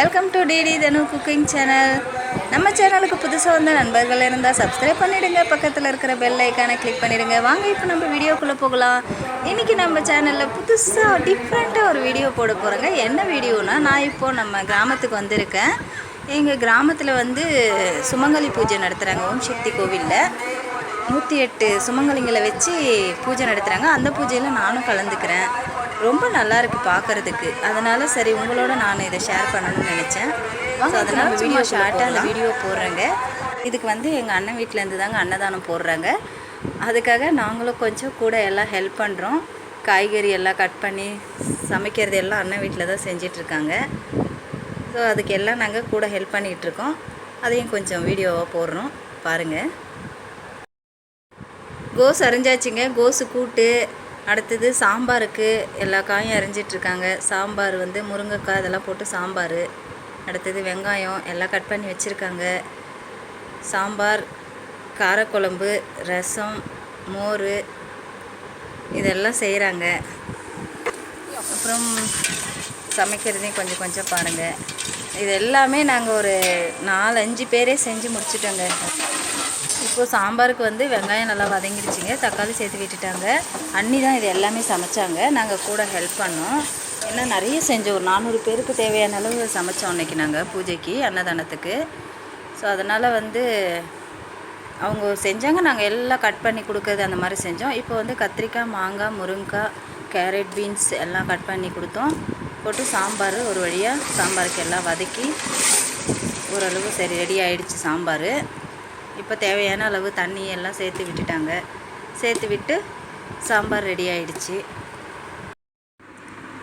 Welcome to DD DHANU cooking channel. நம்ம சேனலுக்கு புதுசா வந்த நண்பர்கள் இருந்தா subscribe பண்ணிடுங்க, பக்கத்துல இருக்கிற bell icon-ஐ click பண்ணிடுங்க. வாங்க இப்போ நம்ம வீடியோக்குள்ள போகலாம். இன்னைக்கு நம்ம சேனல்ல புதுசா டிஃபரண்டா ஒரு வீடியோ போட போறேங்க. என்ன வீடியோனா நான் இப்போ நம்ம கிராமத்துக்கு வந்திருக்கேன். எங்க கிராமத்துல வந்து சுமங்கலி பூஜை நடத்துறாங்க. ஓம் சக்தி கோவில்ல 108 சுமங்கலிங்களை வச்சு பூஜை நடத்துறாங்க. அந்த பூஜையில நானும் கலந்துக்கிறேன். ரொம்ப நல்லா இருக்கு பார்க்கிறதுக்கு. அதனால சரி உங்களோட நான் இதை ஷேர் பண்ணணும்னு நினைச்சேன். அதனால வீடியோ ஷார்ட்டாக அந்த வீடியோ போடுறேங்க. இதுக்கு வந்து எங்கள் அண்ணன் வீட்டிலேருந்து தாங்க அன்னதானம் போடுறாங்க. அதுக்காக நாங்களும் கொஞ்சம் கூட எல்லாம் ஹெல்ப் பண்ணுறோம். காய்கறி எல்லாம் கட் பண்ணி சமைக்கிறது எல்லாம் அண்ணன் வீட்டில் தான் செஞ்சிட்ருக்காங்க. ஸோ அதுக்கு எல்லாம் நாங்கள் கூட ஹெல்ப் பண்ணிகிட்ருக்கோம். அதையும் கொஞ்சம் வீடியோவாக போடுறோம் பாருங்கள். கோஸ் அரிஞ்சாச்சுங்க. கோஸு கூட்டு, அடுத்தது சாம்பாருக்கு எல்லா காயும் அரிஞ்சிட்ருக்காங்க. சாம்பார் வந்து முருங்கைக்காய் இதெல்லாம் போட்டு சாம்பார், அடுத்தது வெங்காயம் எல்லாம் கட் பண்ணி வச்சுருக்காங்க. சாம்பார், காரக்குழம்பு, ரசம், மோர் இதெல்லாம் செய்கிறாங்க. அப்புறம் சமைக்கிறதையும் கொஞ்சம் கொஞ்சம் பாருங்கள். இது எல்லாமே நாங்கள் ஒரு 4-5 பேரே செஞ்சு முடிச்சிட்டோங்க. இப்போது சாம்பாருக்கு வந்து வெங்காயம் நல்லா வதங்கிடுச்சிங்க. தக்காளி சேர்த்து விட்டுட்டாங்க. அண்ணி தான் இது எல்லாமே சமைச்சாங்க. நாங்கள் கூட ஹெல்ப் பண்ணோம். ஏன்னா நிறைய செஞ்சோம். ஒரு 400 பேருக்கு தேவையான அளவு சமைச்சோம் அன்றைக்கி நாங்கள் பூஜைக்கு, அன்னதானத்துக்கு. ஸோ அதனால் வந்து அவங்க செஞ்சாங்க, நாங்கள் எல்லாம் கட் பண்ணி கொடுக்குறது அந்த மாதிரி செஞ்சோம். இப்போ வந்து கத்திரிக்காய், மாங்காய், முருங்கைக்காய், கேரட், பீன்ஸ் எல்லாம் கட் பண்ணி கொடுத்தோம். போட்டு சாம்பார் ஒரு வழியாக சாம்பாருக்கு எல்லாம் வதக்கி ஓரளவு சரி ரெடி ஆகிடுச்சு சாம்பார். இப்போ தேவையான அளவு தண்ணி எல்லாம் சேர்த்து விட்டுட்டாங்க. சேர்த்து விட்டு சாம்பார் ரெடி ஆகிடுச்சு.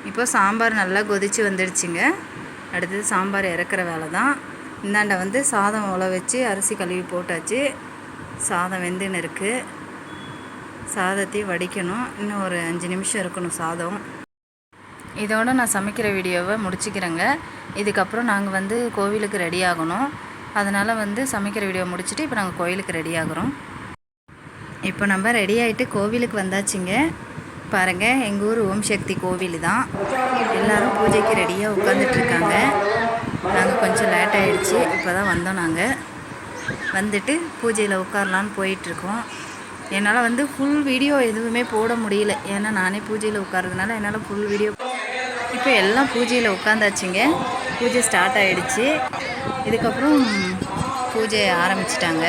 இப்போ சாம்பார் நல்லா கொதித்து வந்துடுச்சுங்க. அடுத்தது சாம்பார் இறக்குற வேலை தான். இந்தாண்ட வந்து சாதம் உல வச்சு அரிசி கழுவி போட்டாச்சு. சாதம் வெந்துன்னு இருக்குது. சாதத்தையும் வடிக்கணும். இன்னும் ஒரு 5 நிமிஷம் இருக்கணும் சாதம். இதோடு நான் சமைக்கிற வீடியோவை முடிச்சுக்கிறேங்க. இதுக்கப்புறம் நாங்கள் வந்து கோவிலுக்கு ரெடி ஆகணும். அதனால் வந்து சமைக்கிற வீடியோ முடிச்சுட்டு இப்போ நாங்கள் கோவிலுக்கு ரெடி ஆகிறோம். இப்போ நம்ம ரெடி ஆகிட்டு கோவிலுக்கு வந்தாச்சுங்க. பாருங்கள், எங்கள் ஊர் ஓம் சக்தி கோவில் தான். எல்லோரும் பூஜைக்கு ரெடியாக உட்காந்துட்ருக்காங்க. நாங்கள் கொஞ்சம் லேட் ஆகிடுச்சு. இப்போ தான் வந்தோம். நாங்கள் வந்துட்டு பூஜையில் உட்காரலான்னு போயிட்டுருக்கோம். என்னால் வந்து ஃபுல் வீடியோ எதுவுமே போட முடியல. ஏன்னா நானே பூஜையில் உட்காரதுனால என்னால் ஃபுல் வீடியோ. இப்போ எல்லாம் பூஜையில் உட்காந்தாச்சுங்க. பூஜை ஸ்டார்ட் ஆகிடுச்சு. இதுக்கப்புறம் பூஜை ஆரம்பிச்சிட்டாங்க.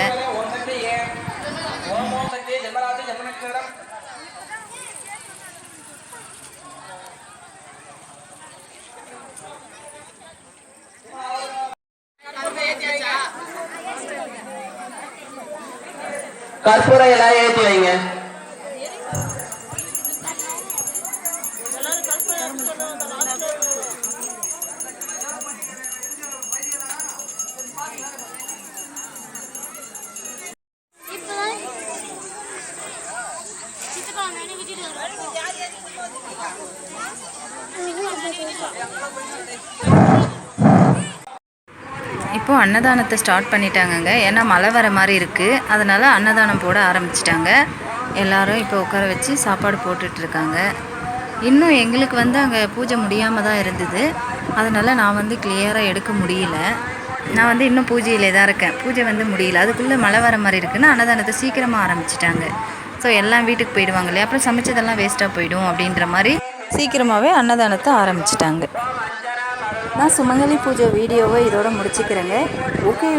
கற்பூரம் எல்லாம் ஏற்றி வைங்க. இப்போது அன்னதானத்தை ஸ்டார்ட் பண்ணிட்டாங்கங்க. ஏன்னா மழை வர மாதிரி இருக்குது. அதனால் அன்னதானம் போட ஆரம்பிச்சிட்டாங்க. எல்லோரும் இப்போ உட்கார வச்சு சாப்பாடு போட்டுட்ருக்காங்க. இன்னும் எங்களுக்கு வந்து அங்கே பூஜை முடியாமல் தான் இருந்தது. அதனால் நான் வந்து கிளியராக எடுக்க முடியல. நான் வந்து இன்னும் பூஜையிலே தான் இருக்கேன். பூஜை வந்து முடியல. அதுக்குள்ளே மழை வர மாதிரி இருக்குன்னு அன்னதானத்தை சீக்கிரமாக ஆரம்பிச்சிட்டாங்க. ஸோ எல்லாம் வீட்டுக்கு போயிடுவாங்க இல்லையா, அப்புறம் சமைச்சதெல்லாம் வேஸ்ட்டாக போயிடும் அப்படின்ற மாதிரி சீக்கிரமாகவே அன்னதானத்தை ஆரம்பிச்சிட்டாங்க. நான் சுமங்கலி பூஜை வீடியோவை இதோட முடிச்சுக்கிறேங்க. ஓகே,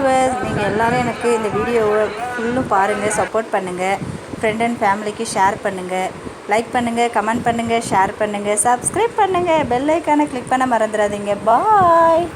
நீங்கள் எல்லோரும் எனக்கு இந்த வீடியோவை ஃபுல்லும் பாருங்கள், சப்போர்ட் பண்ணுங்கள், ஃப்ரெண்ட் அண்ட் ஃபேமிலிக்கு ஷேர் பண்ணுங்கள், லைக் பண்ணுங்கள், கமெண்ட் பண்ணுங்கள், ஷேர் பண்ணுங்கள், சப்ஸ்கிரைப் பண்ணுங்கள், பெல் ஐக்கானை கிளிக் பண்ண மறந்துடாதீங்க. பாய்.